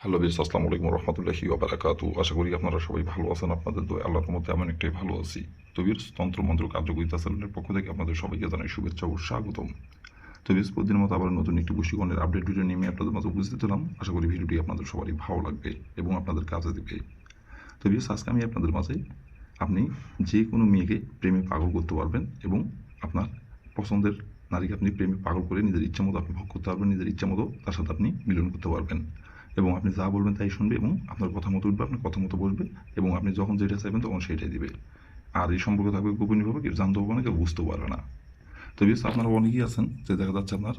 Hello বিস, আসসালামু আলাইকুম রহমতুল্লাহি ওবারাকাতু। আশা করি আপনারা সবাই ভালো আছেন। আপনাদের দোয়া আল্লাহর মধ্যে আমি অনেকটাই ভালো আছি। তো বিস, তন্ত্রমন্ত্র কার্যকরিতা চ্যানেলের পক্ষ থেকে আপনাদের সবাইকে জানাই শুভেচ্ছা ও স্বাগতম। তো বিস, প্রতিদিনের মতো আবার নতুন একটি বশীকরণের আপডেট ভিডিও নিয়ে আমি আপনাদের মাঝে উপস্থিত হলাম। আশা করি ভিডিওটি আপনাদের সবারই ভালো লাগবে এবং আপনাদের কাজে দেবে। তো বিস, আজকে আমি আপনাদের মাঝে আপনি যে কোনো মেয়েকে প্রেমে পাগল করতে পারবেন এবং আপনার পছন্দের নারীকে আপনি প্রেমে পাগল করে নিজের ইচ্ছা মতো আপনি ভোগ করতে পারবেন, নিজের ইচ্ছা মতো তার সাথে আপনি মিলন করতে পারবেন এবং আপনি যা বলবেন তাই শুনবে এবং আপনার কথা মতো উঠবে, আপনার কথা মতো বসবে এবং আপনি যখন যেটা চাইবেন তখন সেটাই দিবে। আর এই সম্পর্ক থাকবে গোপনীয়ভাবে, কেউ জানতেও পারবে না, কেউ বুঝতেও পারবে না। তো বিশেষ আপনারা অনেকেই আছেন যে দেখা যাচ্ছে আপনার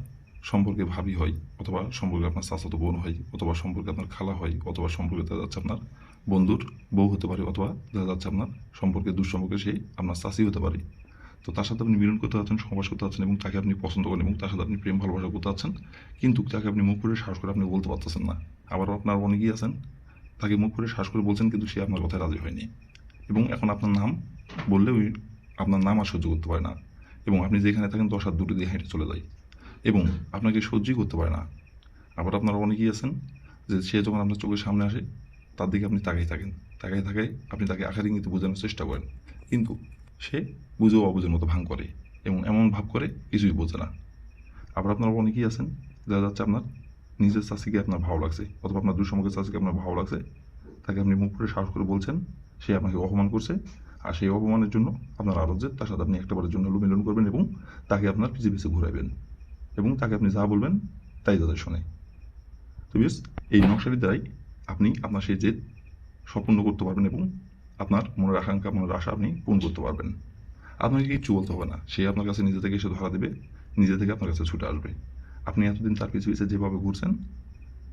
সম্পর্কে ভাবি হয়, অথবা সম্পর্কে আপনার চাচাতো বোন হয়, অথবা সম্পর্কে আপনার খালা হয়, অথবা সম্পর্কে দেখা যাচ্ছে আপনার বন্ধুর বউ হতে পারে, অথবা দেখা যাচ্ছে আপনার সম্পর্কে দুঃসম্পর্কে সে আপনার চাষি হতে পারে। তো তার সাথে আপনি মিলন করতে পারছেন, সহবাস করতে পারছেন এবং তাকে আপনি পছন্দ করেন এবং তার সাথে আপনি প্রেম ভালোবাসা করতে পারছেন, কিন্তু তাকে আপনি মুখ করে সাহস করে আপনি বলতে পারতেছেন না। আবার আপনার অনেকেই আছেন তাকে মুখ করে সাহস করে বলছেন, কিন্তু সে আপনার কথায় রাজি হয়নি এবং এখন আপনার নাম বললে ওই আপনার নাম আর সহ্য করতে পারে না এবং আপনি যেখানে থাকেন 10 হাত দূরে দিয়ে হেঁটে চলে যায় এবং আপনাকে সহ্যই করতে পারে না। আবার আপনারা অনেকেই আছেন যে সে যখন আপনার চোখের সামনে আসে তার দিকে আপনি তাকিয়ে থাকেন, তাকিয়ে থাকায় আপনি তাকে আকার ইঙ্গিতে বোঝানোর চেষ্টা করেন, কিন্তু সে বুঝেও অবুঝের মতো ভান করে এবং এমন ভাব করে কিছুই বোঝে না। আবার আপনারা অনেকেই আছেন দেখা যাচ্ছে আপনার নিজের চাষিকে আপনার ভালো লাগছে, অথবা আপনার দুঃসম্পর্কের চাষিকে আপনার ভালো লাগছে, তাকে আপনি মুখ করে সাহস করে বলছেন, সে আপনাকে অপমান করছে, আর সেই অপমানের জন্য আপনার আরও যে তার সাথে আপনি একটাবারের জন্য মিলন করবেন এবং তাকে আপনার পিছিয়ে পিছিয়ে ঘুরাবেন এবং তাকে আপনি যা বলবেন তাই তাদের শোনে। তো বিকজ এই নকশাটির দ্বারাই আপনি আপনার সেই জেদ সম্পূর্ণ করতে পারবেন এবং আপনার মনের আকাঙ্ক্ষা, মনের আশা আপনি পূরণ করতে পারবেন। আপনাকে কিচ্ছু বলতে হবে না, সে আপনার কাছে নিজে থেকে এসে ধরা দেবে, নিজে থেকে আপনার কাছে ছুটে আসবে। আপনি এতদিন তার পিছু পিছে যেভাবে ঘুরছেন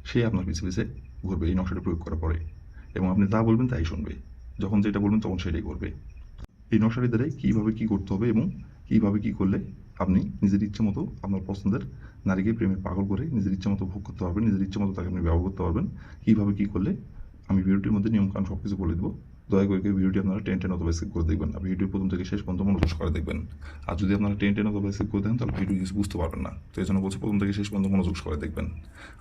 সে আপনার পিছু পিছে ঘুরবে এই নকশাটা প্রয়োগ করার পরে এবং আপনি যা বলবেন তাই শুনবে, যখন যেটা বলবেন তখন সেটাই করবে। এই নকশাটি দ্বারাই কীভাবে কী করতে হবে এবং কীভাবে কী করলে আপনি নিজের ইচ্ছে মতো আপনার পছন্দের নারীকে প্রেমে পাগল করে নিজের ইচ্ছে মতো ভোগ করতে পারবেন, নিজের ইচ্ছে মতো তাকে আপনি ব্যবহার করতে পারবেন, কীভাবে কী করলে আমি ভিডিওটির মধ্যে নিয়মকানুন সব কিছু বলে দেবো। দয়া করে কেউ ভিডিওটি আপনারা টেন অথবা স্কিপ করে দেখবেন না, ভিডিওর প্রথম থেকে শেষ পর্যন্ত মনোযোগ করে দেখবেন। আর যদি আপনারা টেন অথবা স্কিপ করে দেন তাহলে ভিডিও কিছু বুঝতে পারবেন না। তো এই জন্য বলছি প্রথম থেকে শেষ পর্যন্ত মনোযোগ করে দেখবেন।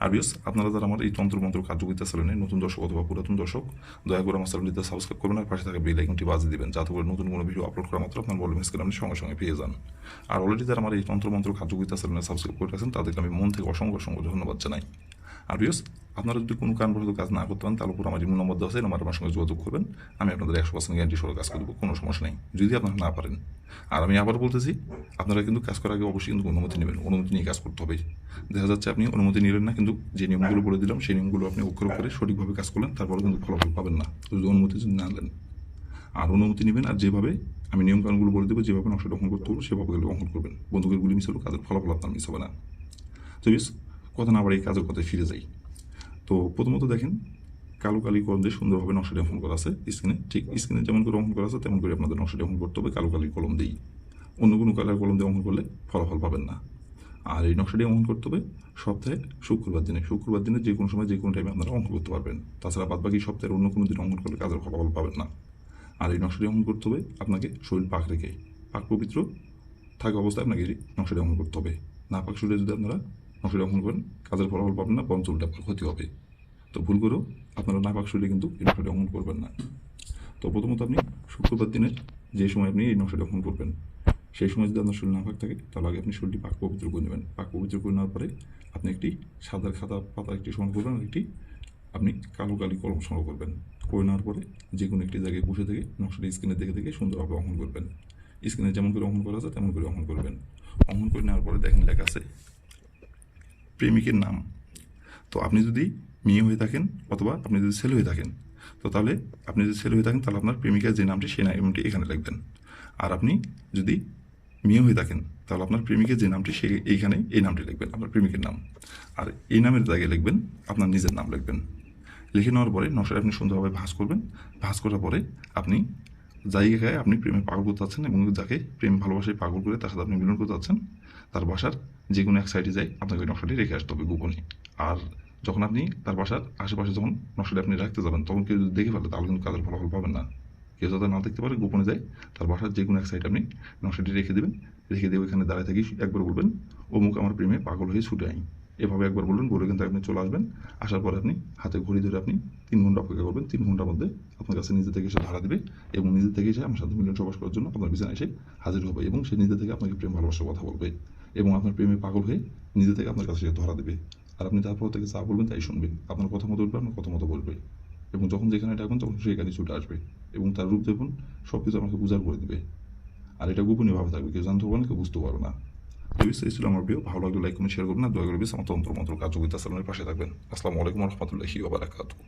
আর বিয়স, আপনারা যারা আমার এই তন্ত্রমন্ত্র কার্যকরিতা চ্যানেলে নতুন দর্শক অথবা পুরাতন দর্শক, দয়া করে আমার চ্যানেলটিতে সাবস্ক্রাইব করবেন আর পাশে থাকা বেল আইকনটি বাজিয়ে দিবেন, যাতে করে নতুন কোনো ভিডিও আপলোড করা মাত্র আপনার বলবেন স্ক্রিনে আপনি সঙ্গে সঙ্গে পেয়ে যান। আর অলরেডি যারা আমার এই তন্ত্রমন্ত্র কার্যকরিতা চ্যানেলে সাবস্ক্রাইব করে রাখছেন তাদেরকে আমি মন থেকে অসংখ্য অসংখ্য ধন্যবাদ জানাই। আর বিয়স, আপনারা যদি কোনো কারণবশত কাজ না করতে পারেন তাহলে উপর আমার ইমেল নম্বর দেওয়া আছে, আমার সঙ্গে যোগাযোগ করবেন, আমি আপনাদের 100% গ্যারান্টি সহ কাজ করে দেবো, কোনো সমস্যা নেই যদি আপনারা না পারেন। আর আমি আবার বলতেছি, আপনারা কিন্তু কাজ করার আগে অবশ্যই কিন্তু অনুমতি নেবেন, অনুমতি নিয়ে কাজ করতে হবে। দেখা যাচ্ছে আপনি অনুমতি নিলেন না, কিন্তু যে নিয়মগুলো বলে দিলাম সেই নিয়মগুলো আপনি অক্ষর করে সঠিকভাবে কাজ করলেন, তারপরে কিন্তু ফলাফল পাবেন না যদি অনুমতি যদি না নেন। আর অনুমতি নেবেন আর যেভাবে আমি নিয়মকানুনগুলো বলে দেবো, যেভাবে নকশাটা অঙ্কন করতে হবে সেভাবে অঙ্কন করবেন। বন্ধুকের গুলি মিস হলো, কাজের ফলাফল আপনার মিস হবে না। তো বেশ, কথা না বাড়ি এই কাজের কথায় ফিরে যাই। তো প্রথমত দেখেন, কালো কালি কলম দিয়ে সুন্দরভাবে নকশাটি অঙ্কন করা আছে স্ক্রিনে, ঠিক স্ক্রিনে যেমন করে অঙ্কন করা আছে তেমন করে আপনাদের নকশাটি অঙ্কন করতে হবে কালো কালি কলম দিই। অন্য কোনো কালার কলম দিয়ে অঙ্কন করলে ফলাফল পাবেন না। আর এই নকশাটি অঙ্কন করতে হবে সপ্তাহে শুক্রবার দিনে, শুক্রবার দিনে যে কোনো সময় যে কোনো টাইমে আপনারা অঙ্কন করতে পারবেন। তাছাড়া বাদবাকি সপ্তাহের অন্য কোনো দিন অঙ্কন করলে কাজের ফলাফল পাবেন না। আর এই নকশাটি অঙ্কন করতে হবে আপনাকে শরীর পাক রেখে, পাক পবিত্র থাকা অবস্থায় আপনাকে এই নকশাটি অঙ্কন করতে হবে। না পাক শরীরে যদি আপনারা নকশাটি অঙ্কন করেন কাজের ফলাফল পাবেন না, বরঞ্চ উল্টা আপনার ক্ষতি হবে। তো ভুল করেও আপনারা নাপাক শরীরে কিন্তু এই নকশাটি অঙ্কন করবেন না। তো প্রথমত আপনি শুক্রবার দিনের যে সময় আপনি এই নকশাটি অঙ্কন করবেন সেই সময় যদি আপনার শরীর নাপাক থাকে তাহলে আগে আপনি শরীরটি পাক পবিত্র করে নেবেন। পাক পবিত্র করে নেওয়ার পরে আপনি একটি সাদার খাতা পাতা একটি সংগ্রহ করবেন আর একটি আপনি কালো কালি কলম সংগ্রহ করবেন। করে নেওয়ার পরে যে কোনো একটি জায়গায় বসে থেকে নকশাটি স্ক্রিনে দেখে দেখে সুন্দরভাবে অঙ্কন করবেন। স্ক্রিনে যেমন করে অঙ্কন করা আছে তেমন করে অঙ্কন করবেন। অঙ্কন করে নেওয়ার পরে দেখেন লেখা আছে প্রেমিকের নাম। তো আপনি যদি মেয়ে হয়ে থাকেন অথবা আপনি যদি ছেলে হয়ে থাকেন, তো তাহলে আপনি যদি ছেলে হয়ে থাকেন তাহলে আপনার প্রেমিকার যে নামটি সেই নামটি এখানে লিখবেন। আর আপনি যদি মেয়ে হয়ে থাকেন তাহলে আপনার প্রেমিকের যে নামটি সেই এইখানে এই নামটি লিখবেন, আপনার প্রেমিকের নাম। আর এই নামের জায়গায় লিখবেন আপনার নিজের নাম লিখবেন। লিখে নেওয়ার পরে নকশাটা আপনি সুন্দরভাবে ভাঁজ করবেন। ভাঁজ করার পরে আপনি জায়গায় আপনি প্রেমে পাগল করতে চাচ্ছেন এবং যাকে প্রেম ভালোবাসায় পাগল করে তার সাথে আপনি মিলন করতে চাচ্ছেন, তার বাসার যে কোনো এক সাইডে যাই আপনাকে ওই নকশাটি রেখে আসতে হবে গোপনে। আর যখন আপনি তার বাসার আশেপাশে যখন নকশাটি আপনি রাখতে যাবেন তখন কেউ যদি দেখে ফেলে তাহলে কিন্তু কাজের ফলাফল পাবেন না। কেউ যাতে না দেখতে পারে গোপনে যায় তার বাসার যে কোনো এক সাইডে আপনি নকশাটি রেখে দেবেন। রেখে দিয়ে ওইখানে দাঁড়ায় থাকি একবার বলবেন অমুক আমার প্রেমে পাগল হয়ে ছুটে আই। এভাবে একবার বলবেন, বলে কিন্তু আপনি চলে আসবেন। আসার পরে আপনি হাতে ঘড়ি ধরে আপনি 3 ঘন্টা অপেক্ষা করবেন। 3 ঘন্টার মধ্যে আপনার কাছে নিজে থেকে এসে ধরা দিবে এবং নিজে থেকে এসে আমার সাথে মিলন সবাস করার জন্য আপনার বিছানায় এসে হাজির হবে এবং সে নিজে থেকে আপনাকে প্রেম ভালোবাসার কথা বলবে এবং আপনার প্রেমে পাগল হয়ে নিজে থেকে আপনার কাছে এসে ধরা দেবে। আর আপনি তারপর থেকে যা বলবেন তাই শুনবে। আপনার কথা মতো উঠবে, আপনার কথা মতো বলবে এবং যখন যেখানে ডাকবেন তখন সেখানে ছুটে আসবে এবং তার রূপ দেখুন সব কিছু আমাকে উজাড় করে দিবে। আর এটা গোপনীয়ভাবে থাকবে, কেউ জানতে পারবে না, কেউ বুঝতে পারবে না। প্লিজ এই ছিল আমার ভিডিও। ভালো লাগলে লাইক কমেন্ট শেয়ার করবেন, আর দয়া করে প্লিজ আমার তন্ত্র মন্ত্র কার্যকরিতা চ্যানেলের পাশে থাকবেন। আসসালামু আলাইকুম রহমতুল্লাহি ওয়া বারাকাতুহু।